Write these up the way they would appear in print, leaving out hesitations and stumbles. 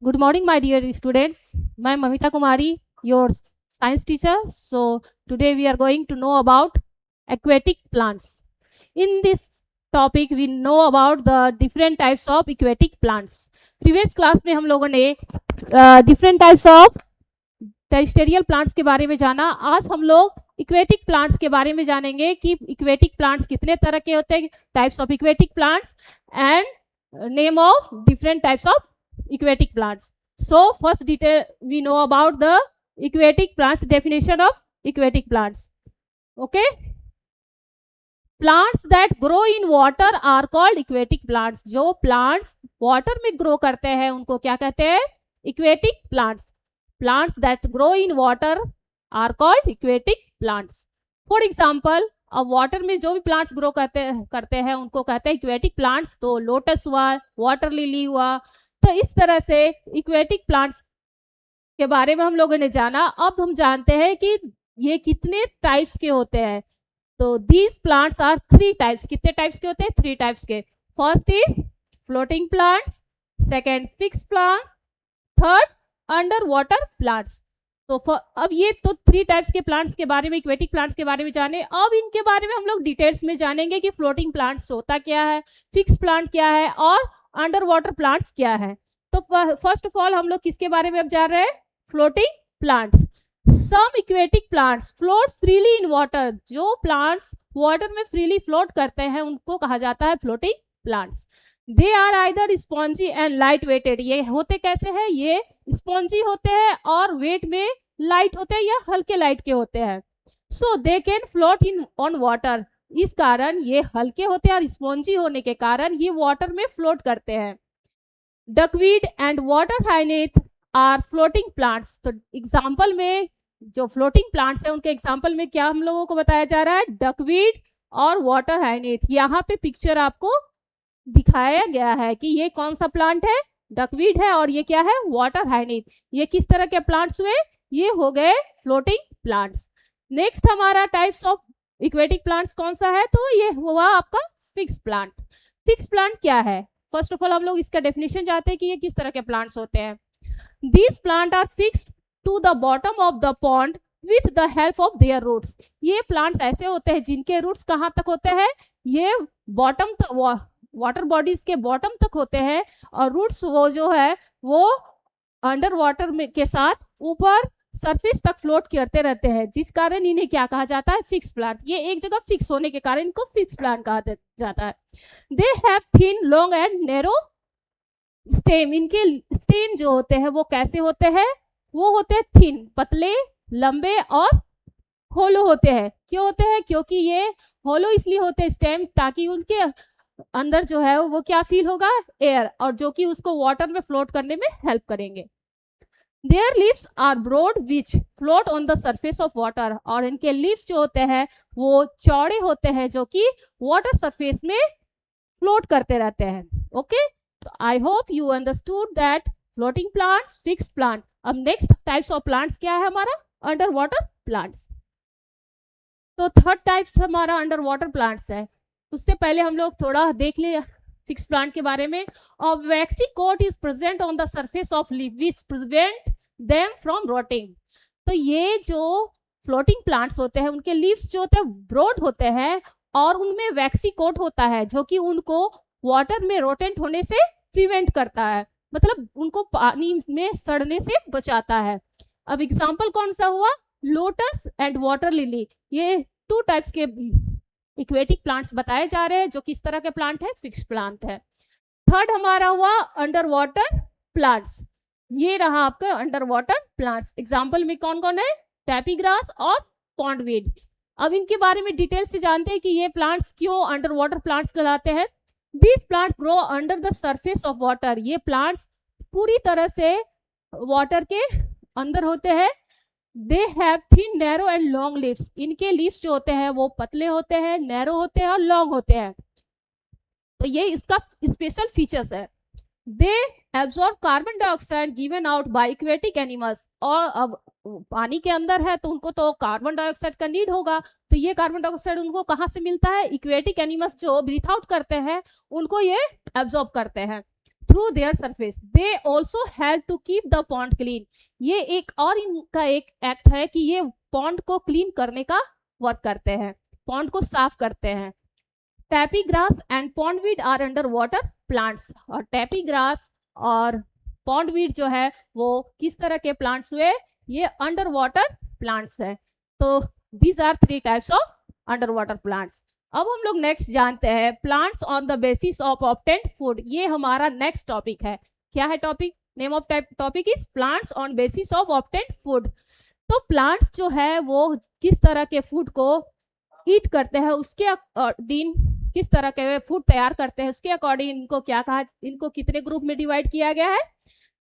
Good morning, my dear students. I am Mamita Kumari, your science teacher. So, today we are going to know about aquatic plants. In this topic, we know about the different types of aquatic plants. Previous class में हम लोगों ने different types of terrestrial plants के बारे में जाना. आज हम लोग इक्वेटिक प्लांट्स के बारे में जानेंगे कि इक्वेटिक प्लांट्स कितने तरह के होते हैं, types of aquatic plants and name of different types of aquatic plants. So first detail we know about the aquatic plants, definition of aquatic plants. Okay, plants that grow in water are called aquatic plants. जो plants water में grow करते हैं उनको क्या कहते हैं? Aquatic plants. Plants that grow in water are called aquatic plants. For example, अब water में जो भी प्लांट्स ग्रो करते हैं उनको कहते हैं इक्वेटिक प्लांट्स. तो लोटस हुआ, वाटर लिली हुआ. तो इस तरह से इक्वेटिक प्लांट्स के बारे में हम लोगों ने जाना. अब हम जानते हैं कि ये कितने टाइप्स के होते हैं. तो दीज प्लांट्स आर 3 टाइप्स. कितने टाइप्स के होते हैं? 3 टाइप्स के. First is floating plants, second fix plants, third under water plants. तो अब ये तो 3 टाइप्स के प्लांट्स के बारे में, इक्वेटिक प्लांट्स के बारे में जाने. अब इनके बारे में हम लोग डिटेल्स में जानेंगे कि फ्लोटिंग प्लांट्स होता क्या है, फिक्स प्लांट क्या है और अंडर वाटर प्लांट्स क्या है. तो फर्स्ट ऑफ ऑल हम लोग किसके बारे में अब जा रहे हैं? Floating plants. Some aquatic plants float freely in water. जो प्लांट्स वाटर में फ्रीली फ्लोट करते हैं उनको कहा जाता है floating plants. They are either spongy and light weighted. ये होते कैसे हैं? ये स्पॉन्जी होते हैं और वेट में लाइट होते हैं या हल्के लाइट के होते हैं. So they can float in on water. इस कारण ये हल्के होते हैं और स्पॉन्जी होने के कारण ये वाटर में फ्लोट करते हैं. Duckweed and water hyacinth are floating plants. तो एग्जाम्पल में जो फ्लोटिंग प्लांट्स है उनके एग्जाम्पल में क्या हम लोगों को बताया जा रहा है? डकवीड और वाटर हाइनेथ. यहाँ पे पिक्चर आपको दिखाया गया है कि ये कौन सा प्लांट है? डकवीड है और ये क्या है? वाटर हाइनेथ. ये किस तरह के प्लांट्स हुए? ये हो गए फ्लोटिंग प्लांट्स. नेक्स्ट हमारा टाइप्स ऑफ इक्वेटिक प्लांट्स कौन सा है? तो ये हुआ आपका फिक्स प्लांट. फिक्स प्लांट क्या है? फर्स्ट ऑफ ऑल हम लोग इसका डेफिनेशन जानते हैं कि ये किस तरह के प्लांट्स होते हैं. These plant are fixed to the bottom of the pond with the help of their roots. ये प्लांट्स ऐसे होते हैं जिनके रूट्स कहाँ तक होते हैं? ये बॉटम तक, वाटर बॉडीज के बॉटम तक होते हैं और रूट्स वो जो है वो अंडर वाटर में के साथ ऊपर सरफेस तक फ्लोट करते रहते हैं, जिस कारण इन्हें क्या कहा जाता है? Fix plant. ये एक जगह फिक्स होने के कारण इनको फिक्स प्लांट कहा जाता है. They have thin long and narrow stem. इनके स्टेम जो होते हैं वो कैसे होते हैं? वो होते हैं थिन, पतले, लंबे और होलो होते हैं. क्यों होते हैं? क्योंकि ये होलो इसलिए होते हैं स्टेम ताकि उनके अंदर जो है वो क्या फील होगा? एयर, और जो कि उसको वाटर में फ्लोट करने में हेल्प करेंगे. Their leaves are broad which float on the surface of water. और इनके leaves जो होते हैं वो चौड़े होते हैं जो कि वाटर सरफेस में फ्लोट करते रहते हैं. ओके, तो I hope you understood that floating plants, fixed plant. अब नेक्स्ट टाइप्स ऑफ प्लांट्स क्या है हमारा? Under water plants. तो थर्ड टाइप्स हमारा अंडर वाटर प्लांट्स है. उससे पहले हम लोग थोड़ा देख ले फिक्स प्लांट के बारे में. Waxy coat is present on the surface of leaf which prevent them from rotting. तो ये जो फ्लोटिंग प्लांट्स होते हैं उनके लीव्स जो होते हैं ब्रॉड होते हैं और उनमें वैक्सी कोट होता है जो कि उनको वाटर में रोटेंट होने से प्रिवेंट करता है, मतलब उनको पानी में सड़ने से बचाता है. अब एग्जाम्पल कौन सा हुआ? Lotus and water lily. ये 2 टाइप्स के इक्वेटिक प्लांट्स बताए जा रहे हैं जो किस तरह के प्लांट है? फिक्स प्लांट है. थर्ड हमारा हुआ अंडर वाटर प्लांट्स. ये रहा आपका अंडर वाटर प्लांट्स. एग्जाम्पल में कौन कौन है? टैपी ग्रास और पॉन्डवीड. अब इनके बारे में डिटेल से जानते हैं कि ये प्लांट्स क्यों अंडर वाटर प्लांट्स कहलाते हैं. This plant grow under the surface of water. ये प्लांट्स पूरी तरह से वाटर के अंदर होते हैं. They have thin, narrow and long leaves. इनके लीव्स जो होते हैं वो पतले होते हैं, नैरो होते हैं और लॉन्ग होते हैं. तो ये इसका स्पेशल फीचर्स है. They absorb carbon dioxide given out by aquatic animals. और अब पानी के अंदर है तो उनको तो कार्बन डाइऑक्साइड का नीड होगा, तो ये कार्बन डाइऑक्साइड उनको कहाँ से मिलता है? इक्वेटिक एनिमल्स जो ब्रीथ आउट करते हैं उनको ये एब्जॉर्ब करते हैं. Through their surface. They also help to keep the pond clean. ये एक और इनका एक एक्ट है कि ये पॉन्ड को क्लीन करने का वर्क करते हैं, पॉन्ड को साफ करते हैं। Tape grass and pondweed are under water plants. और टैपी ग्रास और पॉन्डवीड जो है वो किस तरह के प्लांट्स हुए, ये अंडर वाटर प्लांट्स है। तो these are 3 types of under water plants. अब हम लोग नेक्स्ट जानते हैं plants on the basis of obtained food. ये हमारा नेक्स्ट टॉपिक है। क्या है topic? Name of topic is plants on basis of obtained food. तो प्लांट्स जो है वो किस तरह के फूड को ईट करते हैं, उसके अकॉर्डिंग किस तरह के फूड तैयार करते हैं उसके अकॉर्डिंग इनको क्या कहा, इनको कितने ग्रुप में डिवाइड किया गया है?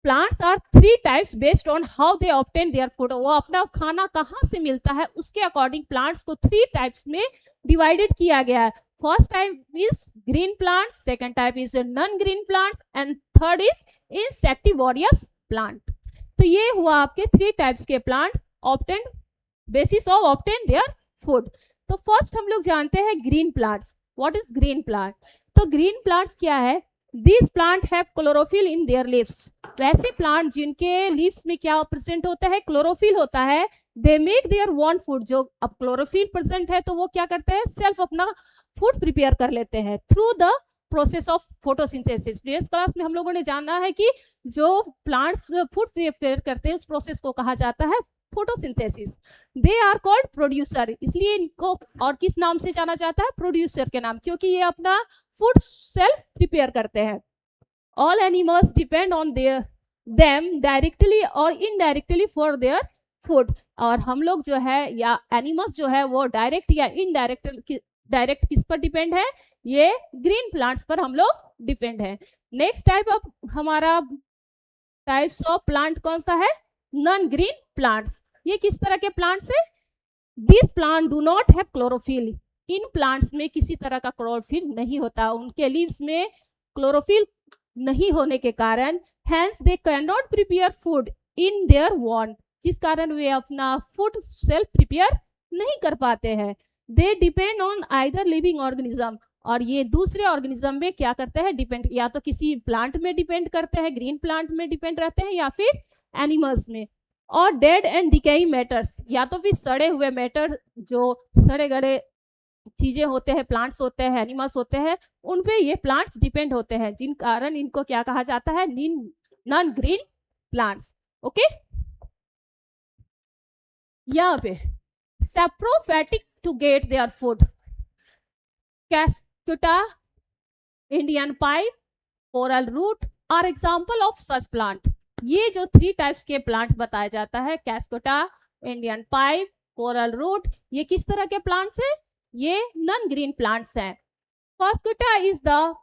Plants are 3 types based on how they obtain their food. वो अपना खाना कहाँ से मिलता है उसके अकॉर्डिंग प्लांट्स को 3 टाइप्स में डिवाइडेड किया गया है। First type is green plants, second type is non green plants and third is insectivorous plant. तो ये हुआ आपके 3 टाइप्स के plant obtain basis of obtain their food. तो फर्स्ट हम लोग जानते हैं green plants. What is green plant? तो ग्रीन प्लांट्स क्या है? These plants have chlorophyll in their leaves. वैसे प्लांट जिनके लीव्स में क्या प्रेजेंट होता है? क्लोरोफिल होता है। They make their own food. जो अब क्लोरोफिल प्रेजेंट है तो वो क्या करते हैं? सेल्फ अपना फूड प्रिपेयर कर लेते हैं through the process of photosynthesis. Previous class में हम लोगों ने जाना है कि जो प्लांट्स फूड प्रिपेयर करते हैं उस प्रोसेस को कहा जाता है photosynthesis. They are called producer. इसलिए इनको और किस नाम से जाना जाता है? प्रोड्यूसर के नाम, क्योंकि ये अपना फूड सेल्फ प्रिपेयर करते हैं। All animals depend on their them directly और इनडायरेक्टली फॉर देयर फूड। और हम लोग जो है या एनिमल्स जो है वो डायरेक्ट या डायरेक्ट किस पर डिपेंड है? ये ग्रीन प्लांट्स पर हम लोग डिपेंड है। नेक्स्ट टाइप ऑफ हमारा टाइप्स ऑफ प्लांट कौन सा है? Non green plants. ये किस तरह के प्लांट्स है? This plant do not have chlorophyll. In plants में किसी तरह का क्लोरोफिल नहीं होता, उनके लीव्स में क्लोरोफिल नहीं होने के कारण hence they can not prepare food in their own, जिस कारण वे अपना फूड सेल्फ प्रिपेयर नहीं कर पाते हैं। They depend on either living organism. और ये दूसरे ऑर्गेनिज्म में क्या करते हैं? डिपेंड, या तो किसी प्लांट में डिपेंड करते हैं, ग्रीन प्लांट में डिपेंड रहते हैं, या फिर एनिमल्स में। और डेड एंड डिकेइंग मैटर्स, या तो फिर सड़े हुए मैटर, जो सड़े गड़े चीजें होते हैं, प्लांट्स होते हैं, एनिमल्स होते हैं, उन पे ये प्लांट्स डिपेंड होते हैं, जिन कारण इनको क्या कहा जाता है? Non green plants. ओके, यहाँ पे saprophytic to get their food. Cuscuta, Indian pipe, coral root are example of such plant. ये जो 3 टाइप्स के प्लांट्स बताया जाता है, cuscuta, Indian pipe, coral root, ये किस तरह के प्लांट्स हैं? ये नॉन ग्रीन प्लांट्स हैं। Cuscuta is the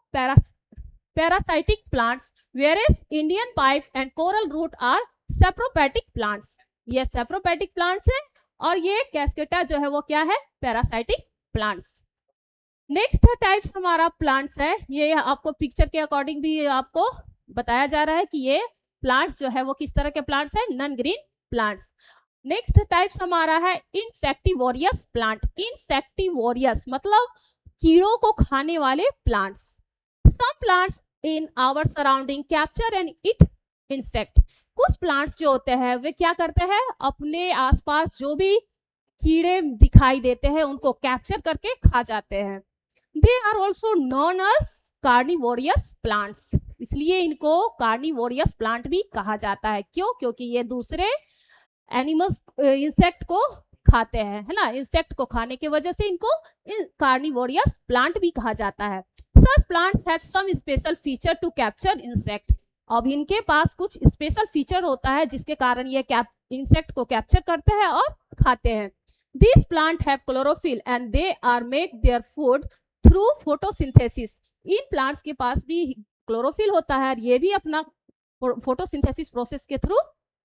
parasitic plants whereas Indian pipe and coral root are saprophytic plants. ये सैप्रोफाइटिक प्लांट्स हैं और ये कैस्कुटा जो है वो क्या है? Parasitic plants. नेक्स्ट टाइप्स हमारा प्लांट्स है, ये आपको पिक्चर के अकॉर्डिंग भी आपको बताया जा रहा है कि ये प्लांट्स जो है वो किस तरह के प्लांट्स हैं? Non green plants. Next types हमारा है इंसेक्टिवोरियस प्लांट। इंसेक्टिवोरियस मतलब कीड़ों को खाने वाले plants. Some plants in our surrounding capture and eat insect. कुछ प्लांट्स जो होते हैं वे क्या करते हैं? अपने आसपास जो भी कीड़े दिखाई देते हैं उनको कैप्चर करके खा जाते हैं। They are also known as carnivorous plants. इसलिए इनको कार्निवोरियस प्लांट भी कहा जाता है। क्यों? क्योंकि ये दूसरे एनिमल्स इंसेक्ट को खाते हैं, है ना। इंसेक्ट को खाने की वजह से इनको कार्निवोरियस प्लांट भी कहा जाता है। Such plants have some special feature to capture insect. अब इनके पास कुछ स्पेशल फीचर होता है जिसके कारण ये इंसेक्ट को कैप्चर करते हैं और खाते हैं। These plants have chlorophyll and they are make their food through photosynthesis. In plants के पास भी क्लोरोफिल होता है और ये भी अपना फोटोसिंथेसिस प्रोसेस के थ्रू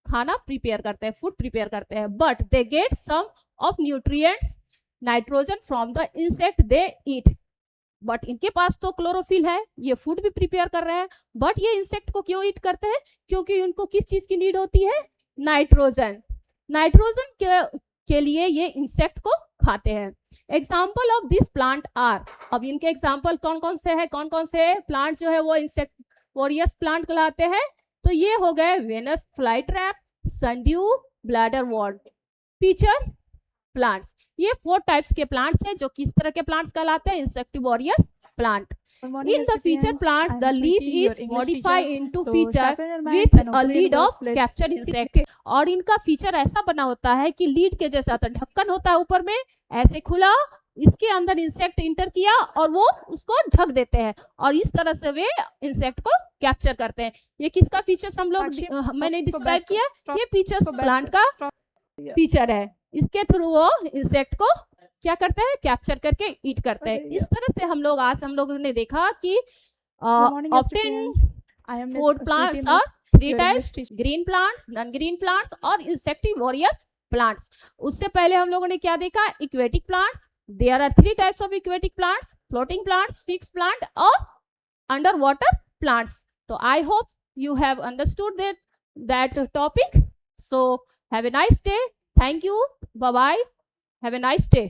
खाना प्रिपेयर करते हैं, फूड प्रिपेयर करते हैं। But they get some of nutrients nitrogen from the insect they eat. But इनके पास तो क्लोरोफिल है, ये फूड भी प्रिपेयर कर रहे हैं, बट ये इंसेक्ट को क्यों ईट करते हैं? क्योंकि उनको किस चीज की नीड होती है? नाइट्रोजन। नाइट्रोजन के लिए ये इंसेक्ट को खाते हैं। Example of this plant are, अब इनके एग्जाम्पल कौन कौन से हैं? कौन कौन से प्लांट जो है वो इंसेक्ट इंसेक्टिवोरियस प्लांट कहलाते हैं। तो ये हो गए Venus fly trap, sundew, bladder worm, pitcher plants. ये 4 टाइप्स के प्लांट्स हैं जो किस तरह के प्लांट्स कहलाते हैं, इंसेक्टिवोरियस plant. In the feature plants, the leaf is modified into feature with a lid of captured insect। और इनका फीचर ऐसा बना होता है कि लीड के जैसा होता है, ढक्कन होता है ऊपर में ऐसे खुला, इसके अंदर इंसेक्ट इंटर किया और वो उसको ढक देते हैं और इस तरह से वे इंसेक्ट को कैप्चर करते हैं। ये किसका फीचर्स हम लोग मैंने डिस्क्राइब किया, ये फीचर्स प्लांट का फीचर है। इसके थ्रू वो इंसेक्ट को क्या करते हैं, कैप्चर करके ईट करते हैं। इस तरह से हम लोगों ने देखा कि obtain food plants are 3 types, green plants, non green plants और इंसेक्टिवोरियस प्लांट्स। उससे पहले हम लोगों ने क्या देखा, aquatic plants. There are 3 types of aquatic plants, floating plants, fixed plant और अंडर वाटर प्लांट्स। तो I hope you have understood that topic. So have a nice day. Thank you. Bye bye. Have a nice day.